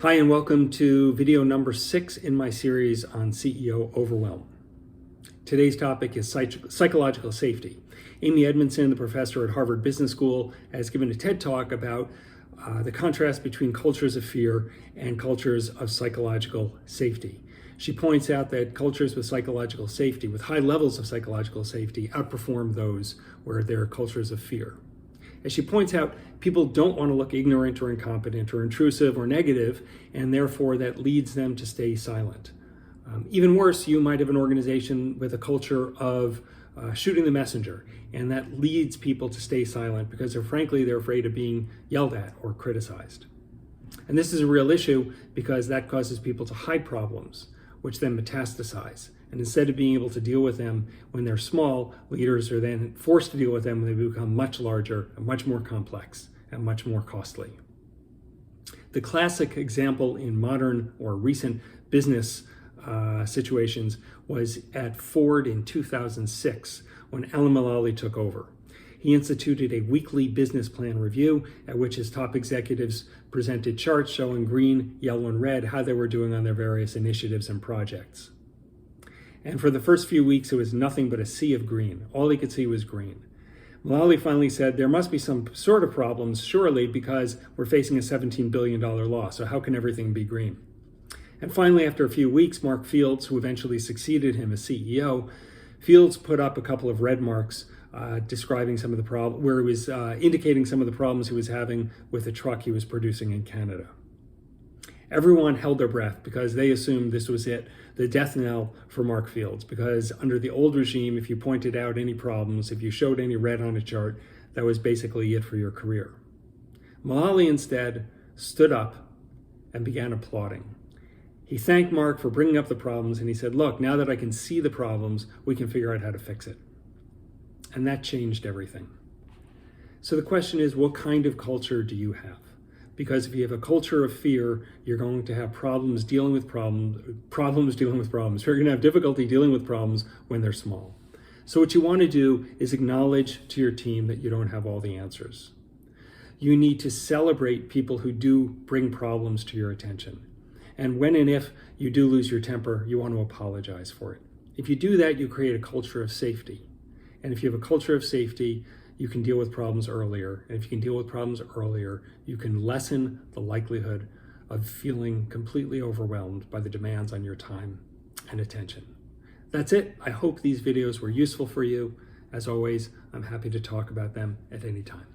Hi, and welcome to video number 6 in my series on CEO Overwhelm. Today's topic is psychological safety. Amy Edmondson, the professor at Harvard Business School, has given a TED Talk about the contrast between cultures of fear and cultures of psychological safety. She points out that cultures with psychological safety, with high levels of psychological safety, outperform those where there are cultures of fear. As she points out, people don't want to look ignorant or incompetent or intrusive or negative, and therefore that leads them to stay silent. Even worse, you might have an organization with a culture of shooting the messenger, and that leads people to stay silent because they're afraid of being yelled at or criticized. And this is a real issue because that causes people to hide problems, which then metastasize. And instead of being able to deal with them when they're small, leaders are then forced to deal with them when they become much larger and much more complex and much more costly. The classic example in modern or recent business situations was at Ford in 2006 when Alan Mulally took over. He instituted a weekly business plan review at which his top executives presented charts showing green, yellow, and red how they were doing on their various initiatives and projects. And for the first few weeks, it was nothing but a sea of green. All he could see was green. Mulally finally said, there must be some sort of problems, surely, because we're facing a $17 billion loss, so how can everything be green? And finally, after a few weeks, Mark Fields, who eventually succeeded him as CEO, Fields put up a couple of red marks describing some of the problems, where he was indicating some of the problems he was having with the truck he was producing in Canada. Everyone held their breath because they assumed this was it, the death knell for Mark Fields, because under the old regime, if you pointed out any problems, if you showed any red on a chart, that was basically it for your career. Mulally instead stood up and began applauding. He thanked Mark for bringing up the problems, and he said, look, now that I can see the problems, we can figure out how to fix it. And that changed everything. So the question is, what kind of culture do you have? Because if you have a culture of fear, you're going to have problems dealing with problems. You're going to have difficulty dealing with problems when they're small. So what you want to do is acknowledge to your team that you don't have all the answers. You need to celebrate people who do bring problems to your attention. And when and if you do lose your temper, you want to apologize for it. If you do that, you create a culture of safety. And if you have a culture of safety, you can deal with problems earlier. And if you can deal with problems earlier, you can lessen the likelihood of feeling completely overwhelmed by the demands on your time and attention. That's it. I hope these videos were useful for you. As always, I'm happy to talk about them at any time.